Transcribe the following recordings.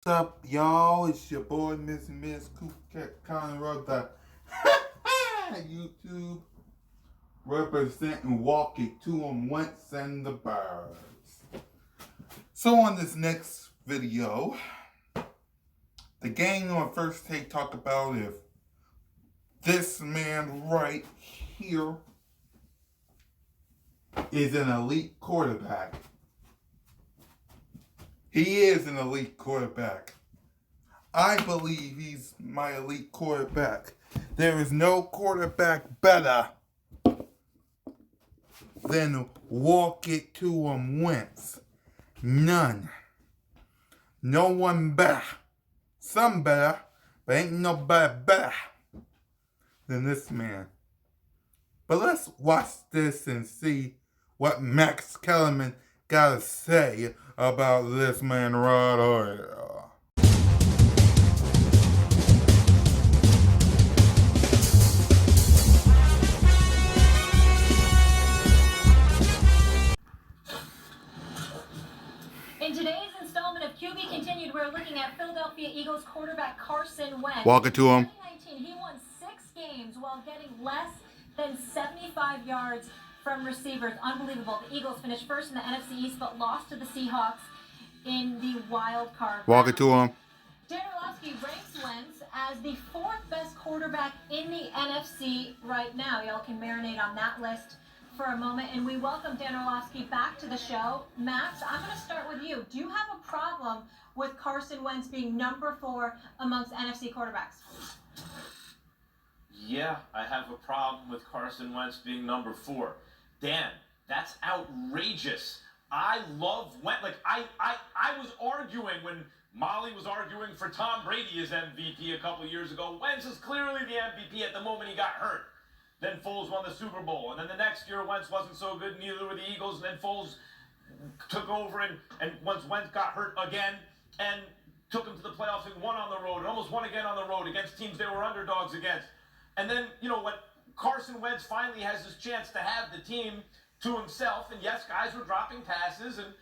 up, y'all? It's your boy, Miss Connor of the YouTube, representing Walk It to 'em, Wentz and the Birds. So on this next video, the gang on First Take talk about if this man right here is an elite quarterback. He is an elite quarterback. I believe he's my elite quarterback. There is no quarterback better than Walk It to 'em Wentz. None. No one better. Some better, but ain't nobody better than this man. But let's watch this and see what Max Kellerman got to say about this man right here. In today's installment of QB Continued, we're looking at Philadelphia Eagles quarterback Carson Wentz. Walk it to him. In 2019, he won 6 games while getting less than 75 yards from receivers. Unbelievable. The Eagles finished first in the NFC East, but lost to the Seahawks in the wild card. Walk it to him. Dan Orlovsky ranks Wentz as the 4th best quarterback in the NFC right now. Y'all can marinate on that list for a moment, and we welcome Dan Orlovsky back to the show. Max, I'm going to start with you. Do you have a problem with Carson Wentz being number 4 amongst NFC quarterbacks? Yeah, I have a problem with Carson Wentz being number 4. Dan, that's outrageous. I love Wentz. Like, I was arguing when Molly was arguing for Tom Brady as MVP a couple years ago. Wentz is clearly the MVP at the moment he got hurt. Then Foles won the Super Bowl. And then the next year, Wentz wasn't so good, neither were the Eagles. And then Foles took over, and once Wentz got hurt again and took him to the playoffs and won on the road and almost won again on the road against teams they were underdogs against. And then, when Carson Wentz finally has his chance to have the team to himself, and yes, guys were dropping passes, and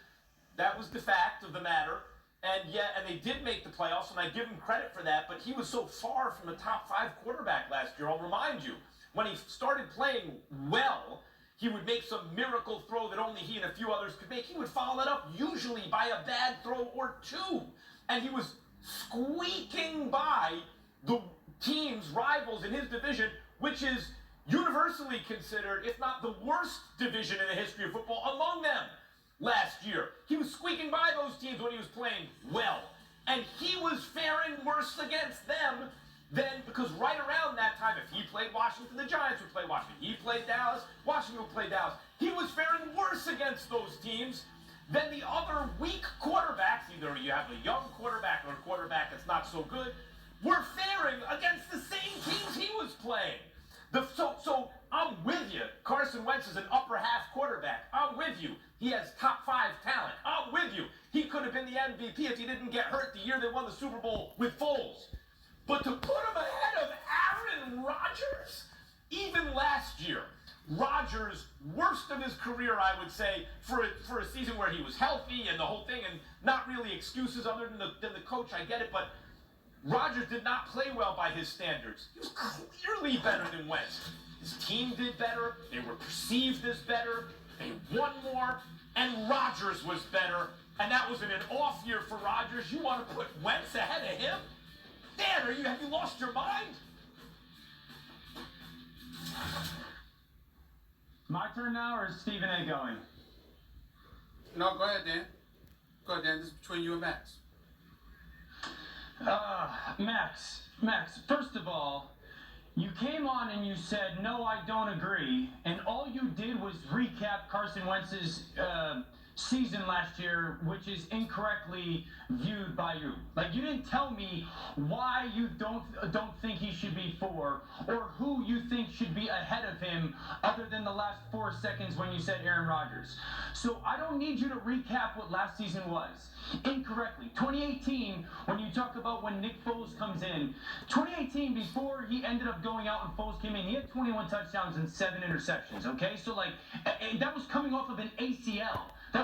that was the fact of the matter. And they did make the playoffs, and I give him credit for that, but he was so far from a top 5 quarterback last year. I'll remind you, when he started playing well, he would make some miracle throw that only he and a few others could make. He would follow it up usually by a bad throw or 2. And he was squeaking by the teams, rivals in his division, which is universally considered, if not the worst division in the history of football, among them last year. He was squeaking by those teams when he was playing well. And he was faring worse against them than, because right around that time, if he played Washington, the Giants would play Washington. He played Dallas, Washington would play Dallas. He was faring worse against those teams than the other weak quarterbacks. Either you have a young quarterback or a quarterback that's not so good, were faring against the same teams he was playing. So I'm with you. Carson Wentz is an upper half quarterback. I'm with you. He has top 5 talent. I'm with you. He could have been the MVP if he didn't get hurt the year they won the Super Bowl with Foles. But to put him ahead of Aaron Rodgers, even last year, Rodgers, worst of his career, I would say, for a season where he was healthy and the whole thing, and not really excuses other than the coach, I get it, but Rodgers did not play well by his standards. He was clearly better than Wentz. His team did better. They were perceived as better. They won more. And Rodgers was better. And that was in an off year for Rodgers. You want to put Wentz ahead of him? Dan, have you lost your mind? My turn now, or is Stephen A going? No, go ahead, Dan. Go ahead, Dan. This is between you and Max. Max, first of all, you came on and you said, no, I don't agree, and all you did was recap Carson Wentz's season last year, which is incorrectly viewed by you. Like, you didn't tell me why you don't think he should be 4, or who you think should be ahead of him, other than the last 4 seconds when you said Aaron Rodgers. So I don't need you to recap what last season was incorrectly. 2018, when you talk about when Nick Foles comes in, 2018, before he ended up going out and Foles came in, he had 21 touchdowns and 7 interceptions, okay? So, like, that was coming off of an ACL.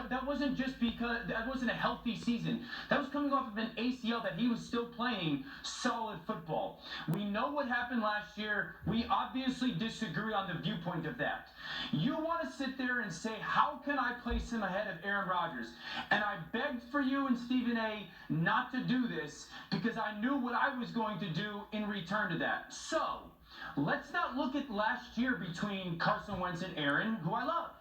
That wasn't just because that wasn't a healthy season. That was coming off of an ACL that he was still playing solid football. We know what happened last year. We obviously disagree on the viewpoint of that. You want to sit there and say, how can I place him ahead of Aaron Rodgers? And I begged for you and Stephen A. not to do this because I knew what I was going to do in return to that. So, let's not look at last year between Carson Wentz and Aaron, who I love.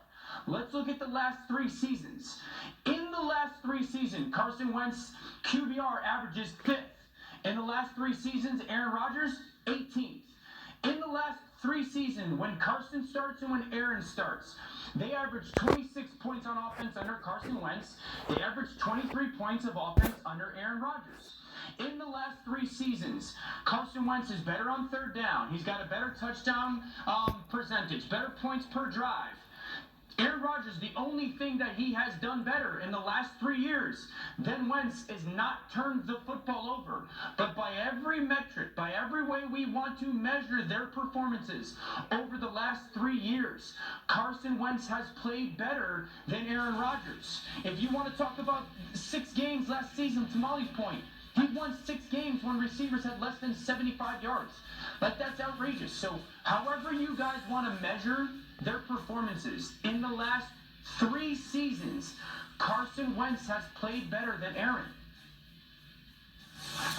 Let's look at the last 3 seasons. In the last 3 seasons, Carson Wentz QBR averages 5th. In the last 3 seasons, Aaron Rodgers, 18th. In the last 3 seasons, when Carson starts and when Aaron starts, they average 26 points on offense under Carson Wentz. They average 23 points of offense under Aaron Rodgers. In the last 3 seasons, Carson Wentz is better on third down. He's got a better touchdown percentage, better points per drive. Aaron Rodgers, the only thing that he has done better in the last 3 years than Wentz is not turned the football over. But by every metric, by every way we want to measure their performances over the last 3 years, Carson Wentz has played better than Aaron Rodgers. If you want to talk about 6 games last season, to Molly's point, he won 6 games when receivers had less than 75 yards. Like, that's outrageous. So, however you guys want to measure their performances, in the last 3 seasons, Carson Wentz has played better than Aaron.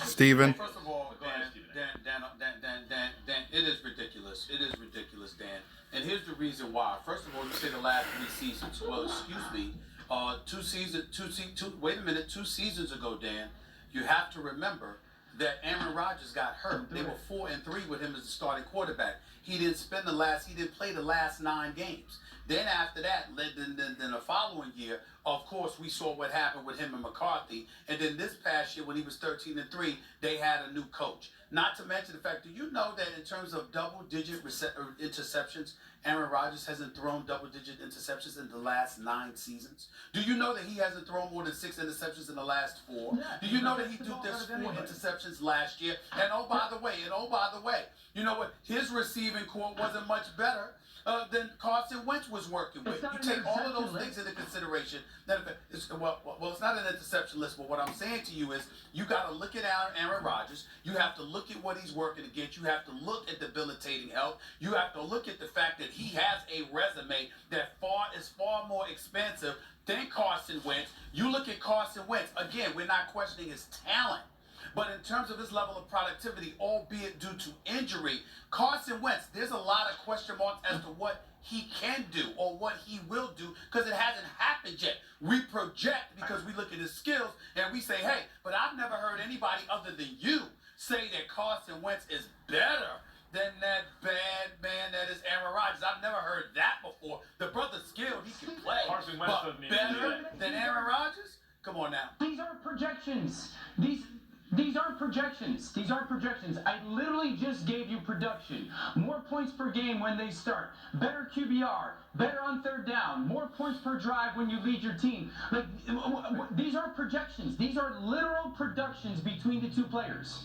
Steven? First of all, Dan, it is ridiculous. It is ridiculous, Dan. And here's the reason why. First of all, you say the last 3 seasons. Well, excuse me. 2 seasons ago, Dan, you have to remember that Aaron Rodgers got hurt. They were 4-3 with him as the starting quarterback. He didn't play the last 9 games. Then after that, then the following year, of course, we saw what happened with him and McCarthy. And then this past year, when he was 13-3, they had a new coach. Not to mention the fact, do you know that in terms of double-digit interceptions, Aaron Rodgers hasn't thrown double-digit interceptions in the last 9 seasons? Do you know that he hasn't thrown more than 6 interceptions in the last 4? Do you know that he threw just 4 interceptions last year? And oh, by the way, you know what? His receiving corps wasn't much better than Carson Wentz was working with. You take all of those things into consideration. It's not an interception list, but what I'm saying to you is you got to look at Aaron Rodgers. You have to look at what he's working against. You have to look at debilitating health. You have to look at the fact that he has a resume that is far more expensive than Carson Wentz. You look at Carson Wentz. Again, we're not questioning his talent. But in terms of his level of productivity, albeit due to injury, Carson Wentz, there's a lot of question marks as to what he can do or what he will do because it hasn't happened yet. We project because we look at his skills and we say, hey, but I've never heard anybody other than you say that Carson Wentz is better than that bad man that is Aaron Rodgers. I've never heard that before. The brother's skilled, he can play. Carson Wentz but better than Aaron Rodgers? Come on now. These aren't projections. These aren't projections. These aren't projections. I literally just gave you production. More points per game when they start. Better QBR. Better on third down. More points per drive when you lead your team. Like, these aren't projections. These are literal productions between the 2 players.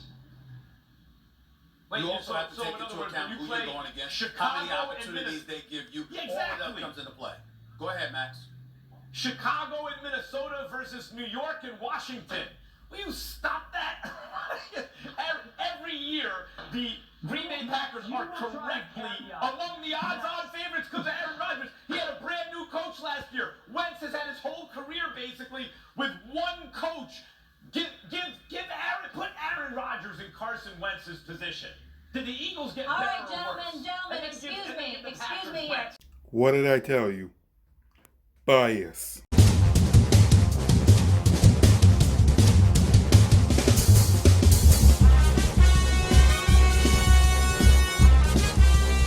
Wait, you also have to take into account who you're going against, how many opportunities they give you. Exactly. All of that comes into play. Go ahead, Max. Chicago and Minnesota versus New York and Washington. Will you stop that? Every year, the Green Bay Packers are correctly among the odds-on favorites because of Aaron Rodgers. He had a brand new coach last year. Wentz has had his whole career basically with one coach. Put Aaron Rodgers in Carson Wentz's position. Did the Eagles get better or worse? Gentlemen, excuse me here. What did I tell you? Bias.